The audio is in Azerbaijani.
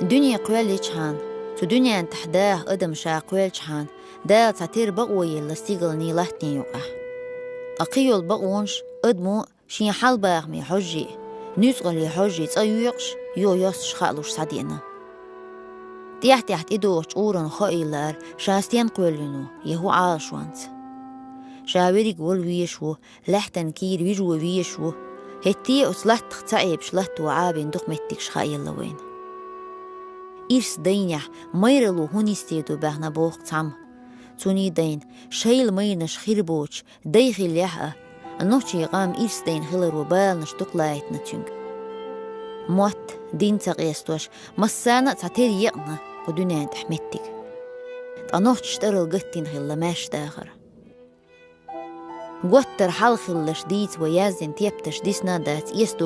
دنيا قوالي جحان تو دنيا تحداه أدم شا قوال جحان دا تعتير بقوي اللستيقل نيلاتني يوقع أقيو البقونش أدمو شين حال باغمي حجي نيسغل يحجي تأيويقش يوس خالوش صديقنا تحت إدوش أوران خائلار شاستين قولنو يهو عاشوانت شاوري قول ويشو لحتن كير ويجو ويشو هتي أصلحت تعيب شلحت وعابين دقمتك خائل لوين إرس دينيح ميرلو هونيستيدو بهنا بوخ تعم توني دين شيل ميرنش خيربوش ديخي اليحة النوشي غام إرس دين خلر وبالنش تقلايت نتشنك موت دين تغيستوش مسانا تعتير يقنا ودنيا تحمتك تنوش ترل قتين خلا ماش داخر قوتر حال خلش ديت ويازن تيبتش ديسنا دات يستو